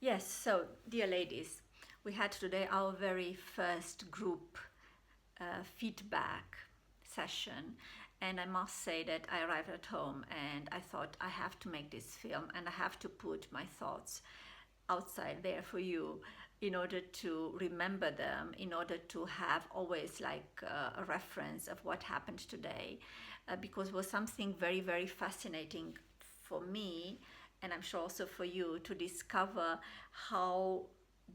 Yes, so dear ladies, we had today our very first group feedback session, and I must say that I arrived at home and I thought I have to make this film and I have to put my thoughts outside there for you in order to remember them, in order to have always like a reference of what happened today, because it was something very, very fascinating for me, and I'm sure also for you, to discover how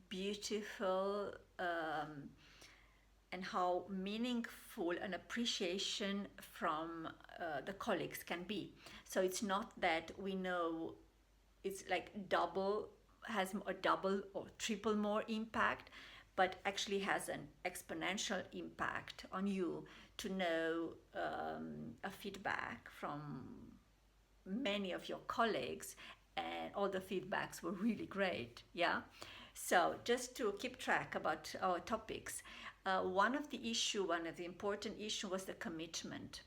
beautiful and how meaningful an appreciation from the colleagues can be. So it's not that we know it's like double, has a double or triple more impact, but actually has an exponential impact on you to know a feedback from many of your colleagues, and all the feedbacks were really great. Yeah. So just to keep track about our topics, one of the important issue was the commitment.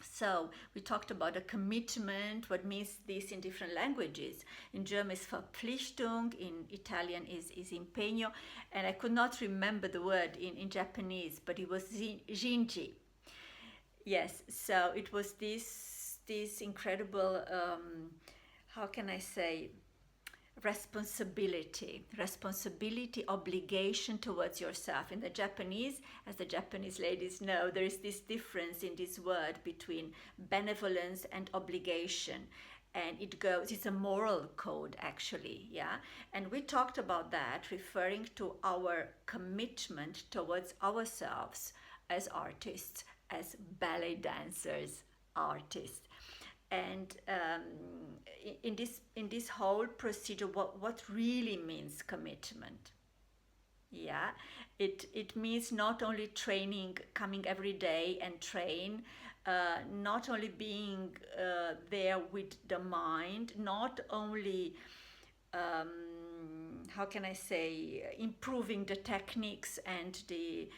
So we talked about a commitment, what means this in different languages. In German is Verpflichtung, in Italian is impegno, and I could not remember the word in Japanese, but it was jinji. Yes, so it was this incredible, how can I say, responsibility, obligation towards yourself. In the Japanese, as the Japanese ladies know, there is this difference in this word between benevolence and obligation, and it's a moral code actually. Yeah, and we talked about that, referring to our commitment towards ourselves as artists, as ballet dancers, artists. And in this whole procedure, what really means commitment? Yeah, it means not only training, coming every day and train, not only being there with the mind, not only how can I say, improving the techniques and the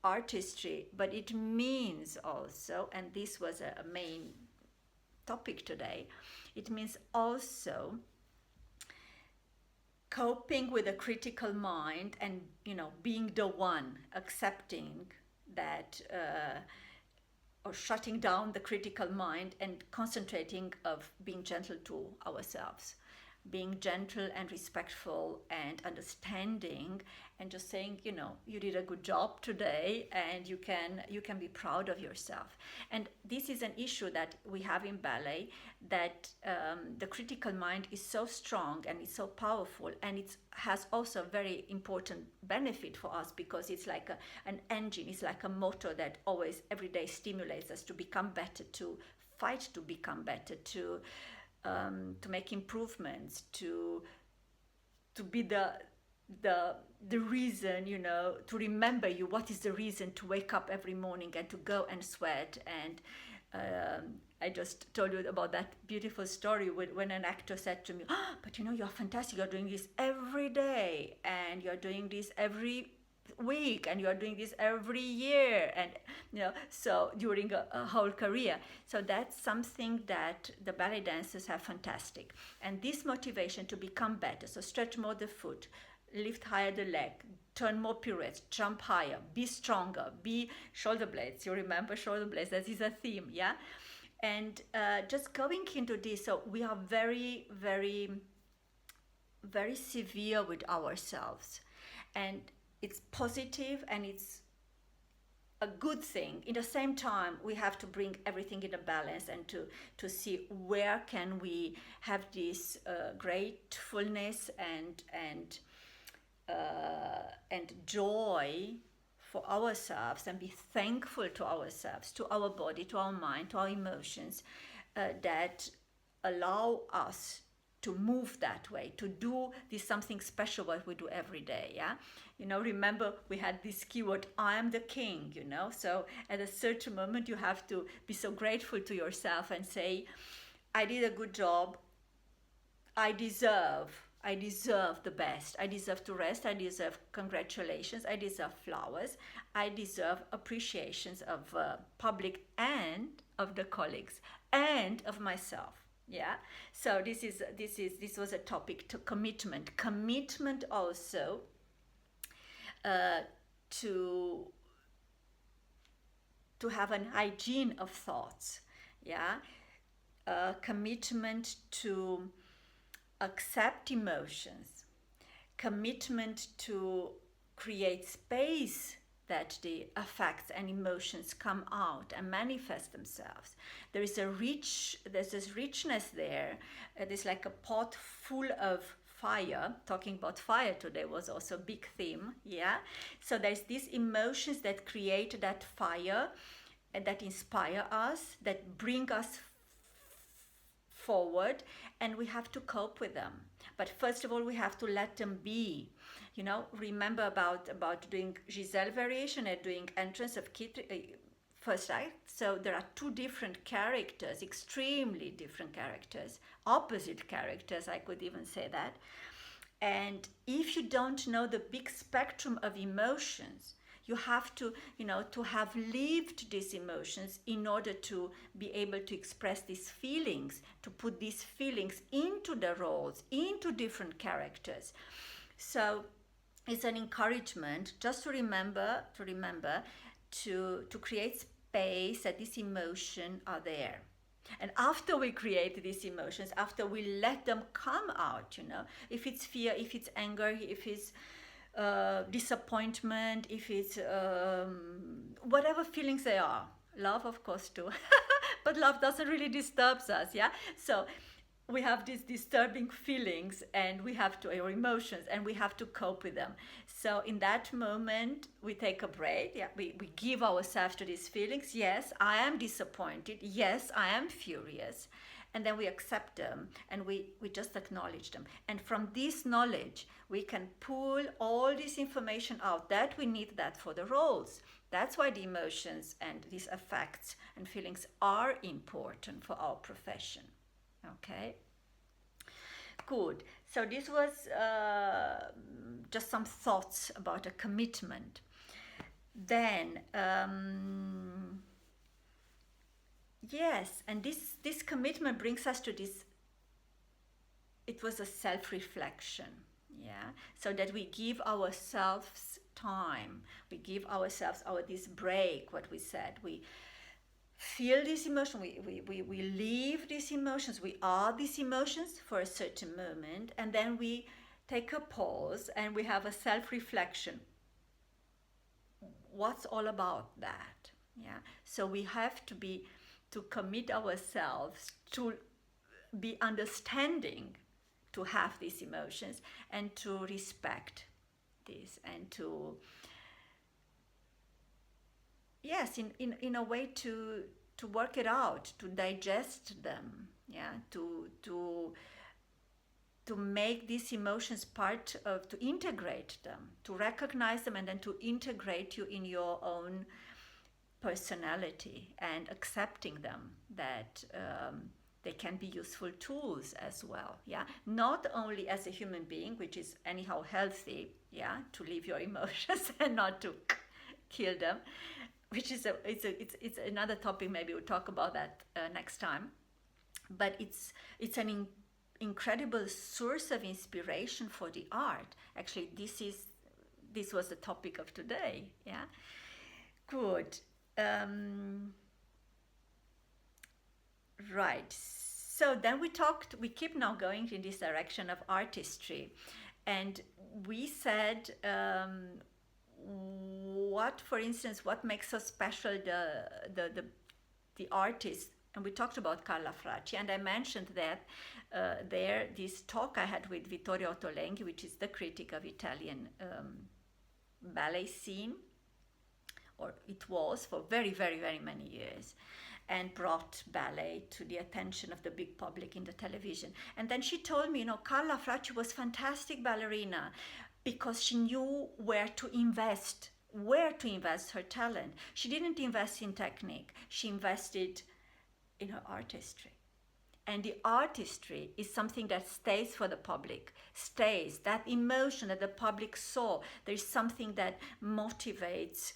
artistry, but it means also, and this was a main topic today, it means also coping with a critical mind, and being the one accepting that, or shutting down the critical mind and concentrating of being gentle to ourselves, being gentle and respectful and understanding, and just saying, you did a good job today, and you can be proud of yourself. And this is an issue that we have in ballet, that the critical mind is so strong and it's so powerful, and it has also a very important benefit for us, because it's like an engine, it's like a motor that always every day stimulates us to become better, to fight to become better, to make improvements, to be the reason, to remember you, what is the reason to wake up every morning and to go and sweat. And I just told you about that beautiful story when an actor said to me, but you're fantastic, you're doing this every day, and you're doing this every week, and you are doing this every year, and so during a whole career. So that's something that the ballet dancers have fantastic, and this motivation to become better. So stretch more the foot, lift higher the leg, turn more pirouettes, jump higher, be stronger, be shoulder blades. You remember shoulder blades, that is a theme. Yeah. And just going into this, so we are very, very, very severe with ourselves, and it's positive and it's a good thing. In the same time, we have to bring everything in a balance, and to see where can we have this gratefulness and joy for ourselves, and be thankful to ourselves, to our body, to our mind, to our emotions, that allow us to move that way, to do this something special what we do every day. Yeah, remember we had this keyword, I am the king. So at a certain moment you have to be so grateful to yourself and say, I did a good job, I deserve the best, I deserve to rest, I deserve congratulations, I deserve flowers, I deserve appreciations of public and of the colleagues and of myself. Yeah. So this was a topic to commitment also uh, to have an hygiene of thoughts. Yeah. Commitment to accept emotions, commitment to create space that the affects and emotions come out and manifest themselves. There's this richness there. There's like a pot full of fire. Talking about fire today was also a big theme. Yeah. So there's these emotions that create that fire and that inspire us, that bring us forward, and we have to cope with them. But first of all, we have to let them be. Remember about doing Giselle variation and doing entrance of kid first act. So there are two different characters, extremely different characters, opposite characters, I could even say that. And if you don't know the big spectrum of emotions, you have to, to have lived these emotions in order to be able to express these feelings, to put these feelings into the roles, into different characters. So it's an encouragement just to remember to create space that these emotions are there. And after we create these emotions, after we let them come out, if it's fear, if it's anger, if it's disappointment, if it's whatever feelings they are, love of course too, but love doesn't really disturb us, yeah. So we have these disturbing feelings and we have to, our emotions, and we have to cope with them. So in that moment we take a break. Yeah, we give ourselves to these feelings. Yes, I am disappointed. Yes, I am furious. And then we accept them and we just acknowledge them. And from this knowledge, we can pull all this information out that we need that for the roles. That's why the emotions and these affects and feelings are important for our profession. Okay, good. So this was just some thoughts about a commitment. Then, yes, and this commitment brings us to this. It was a self-reflection, yeah. So that we give ourselves time, we give ourselves this break. What we said, we feel this emotion, we live these emotions, we are these emotions for a certain moment, and then we take a pause and we have a self-reflection. What's all about that? Yeah. So we have to commit ourselves to be understanding, to have these emotions and to respect this, and to, yes, in a way to work it out, to digest them, yeah, to make these emotions part of, to integrate them, to recognize them, and then to integrate you in your own personality, and accepting them, that they can be useful tools as well. Yeah, not only as a human being, which is anyhow healthy, yeah, to live your emotions and not to kill them, which is it's another topic. Maybe we'll talk about that next time. But it's an incredible source of inspiration for the art. Actually, this was the topic of today. Yeah, good. Right. So then we keep now going in this direction of artistry, and we said, what, for instance, what makes so special the artist. And we talked about Carla Fracci, and I mentioned that this talk I had with Vittorio Ottolenghi, which is the critic of Italian ballet scene, or it was for very, very, very many years, and brought ballet to the attention of the big public in the television. And then she told me, Carla Fracci was fantastic ballerina because she knew where to invest her talent. She didn't invest in technique, she invested in her artistry. And the artistry is something that stays for the public, stays, that emotion that the public saw. There is something that motivates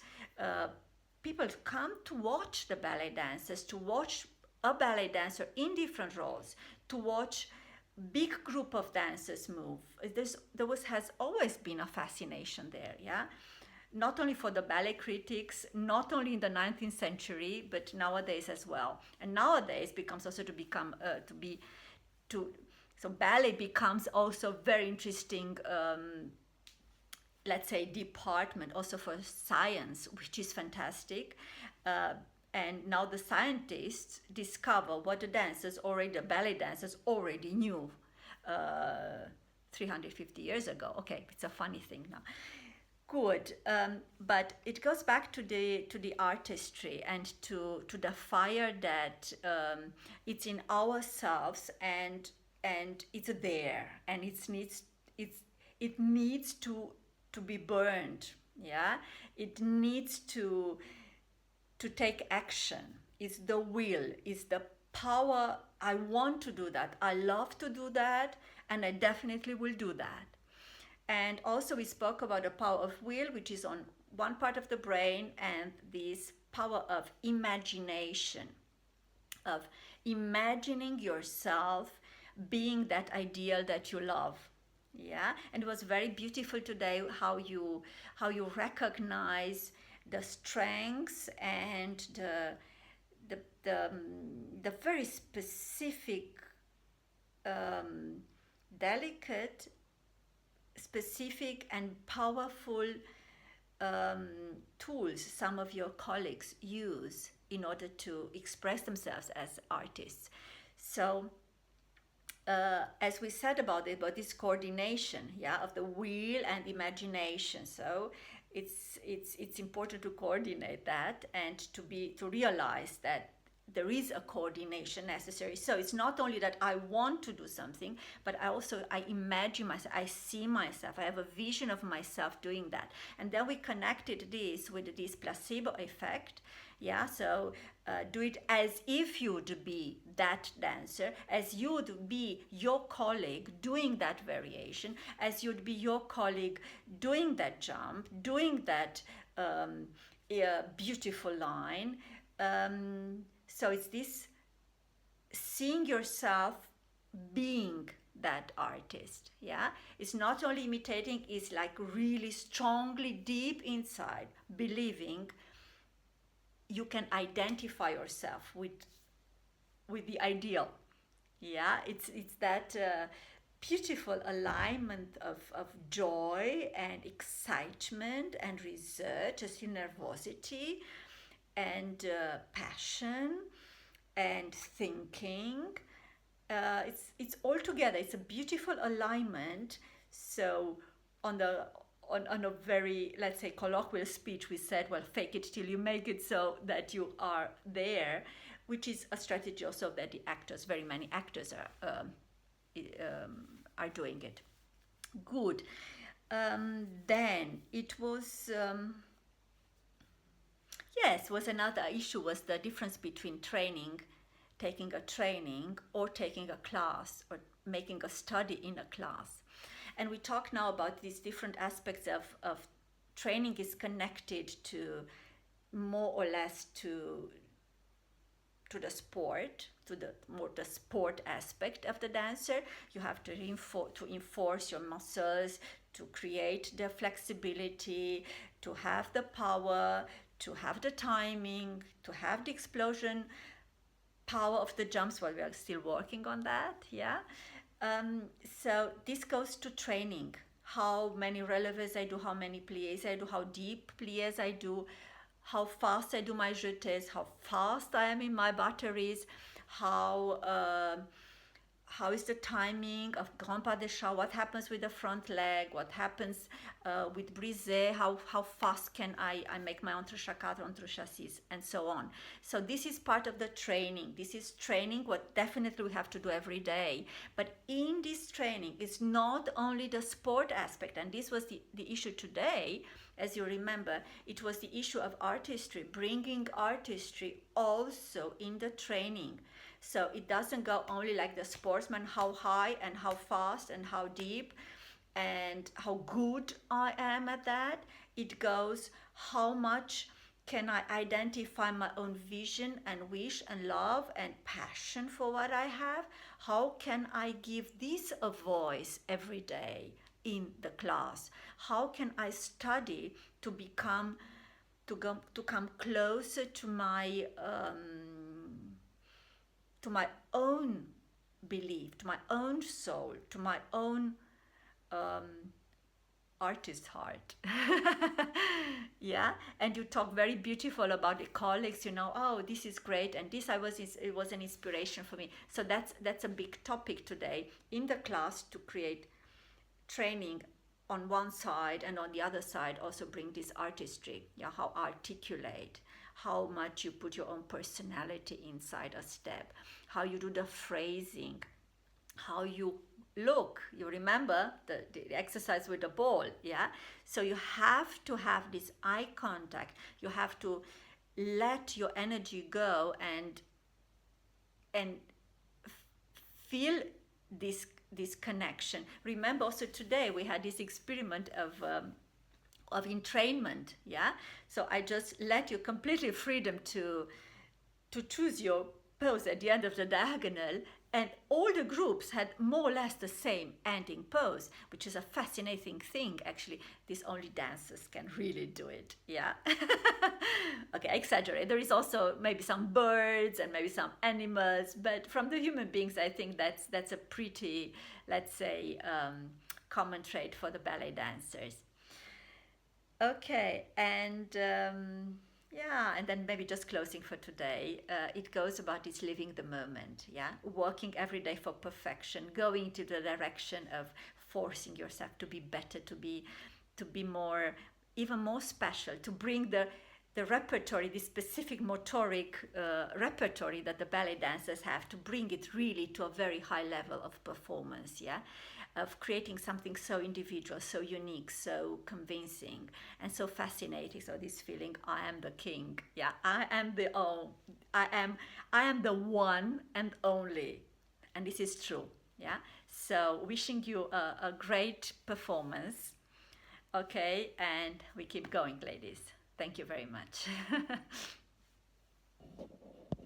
people to come to watch the ballet dancers, to watch a ballet dancer in different roles, to watch big group of dancers move. Has always been a fascination there, yeah. Not only for the ballet critics, not only in the 19th century, but nowadays as well. And nowadays becomes also so ballet becomes also very interesting, let's say, department also for science, which is fantastic. And now the scientists discover what the ballet dancers already knew 350 years ago. Okay, it's a funny thing now. Good, but it goes back to the artistry and to the fire that it's in ourselves, and it's there, and it needs to be burned. Yeah, it needs to take action. It's the will, it's the power. I want to do that. I love to do that, and I definitely will do that. And also we spoke about the power of will, which is on one part of the brain, and this power of imagination, of imagining yourself being that ideal that you love. Yeah, and it was very beautiful today how you recognize the strengths and the very specific, delicate, specific and powerful tools some of your colleagues use in order to express themselves as artists. So as we said about this coordination, yeah, of the will and imagination. So it's important to coordinate that and to realize that there is a coordination necessary. So it's not only that I want to do something, but I imagine myself, I see myself, I have a vision of myself doing that. And then we connected this with this placebo effect. Yeah, so do it as if you'd be that dancer, as you'd be your colleague doing that variation, as you'd be your colleague doing that jump, doing that beautiful line. So it's this seeing yourself being that artist. Yeah, it's not only imitating, it's like really strongly deep inside believing you can identify yourself with the ideal. Yeah, it's that beautiful alignment of joy and excitement and research, as in nervosity and passion and thinking. It's all together. It's a beautiful alignment. So on a very, let's say, colloquial speech, we said, well, fake it till you make it, so that you are there, which is a strategy also that very many actors are doing it. Good. Then it was. Yes, was another issue was the difference between taking a training or taking a class or making a study in a class. And we talk now about these different aspects of training is connected to more or less to the sport, to the sport aspect of the dancer. You have to enforce your muscles, to create the flexibility, to have the power, to have the timing, to have the explosion power of the jumps. While we are still working on that, yeah. So this goes to training. How many relevés I do, how many pliés I do, how deep pliés I do, how fast I do my jetés, how fast I am in my batteries, how is the timing of grand pas de chat, what happens with the front leg, what happens with brisé, how fast can I make my entre-chacatre, entre-chassis, and so on. So this is part of the training. This is training what definitely we have to do every day. But in this training, it's not only the sport aspect, and this was the issue today. As you remember, it was the issue of artistry, bringing artistry also in the training. So it doesn't go only like the sportsman, how high and how fast and how deep and how good I am at that. It goes how much can I identify my own vision and wish and love and passion for what I have? How can I give this a voice every day in the class? How can I study to become to come closer to my own belief, to my own soul, to my own artist heart. Yeah, and you talk very beautiful about the colleagues, oh, this is great, and it was an inspiration for me. So that's a big topic today in the class, to create training on one side, and on the other side also bring this artistry. Yeah, how articulate, how much you put your own personality inside a step, how you do the phrasing, how you look. You remember the exercise with the ball, yeah? So you have to have this eye contact. You have to let your energy go and feel this connection. Remember also today we had this experiment of entrainment, yeah? So I just let you completely freedom to choose your pose at the end of the diagonal, and all the groups had more or less the same ending pose, which is a fascinating thing. Actually, these only dancers can really do it, yeah? Okay, I exaggerate. There is also maybe some birds and maybe some animals, but from the human beings, I think that's a pretty, let's say, common trait for the ballet dancers. Okay, and yeah, and then maybe just closing for today, it goes about this living the moment, yeah? Working every day for perfection, going to the direction of forcing yourself to be better, to be more, even more special, to bring the repertory, the specific motoric repertory that the ballet dancers have, to bring it really to a very high level of performance, yeah? Of creating something so individual, so unique, so convincing, and so fascinating. So this feeling, I am the king. Yeah, I am the one and only, and this is true. Yeah. So wishing you a great performance. Okay, and we keep going, ladies. Thank you very much.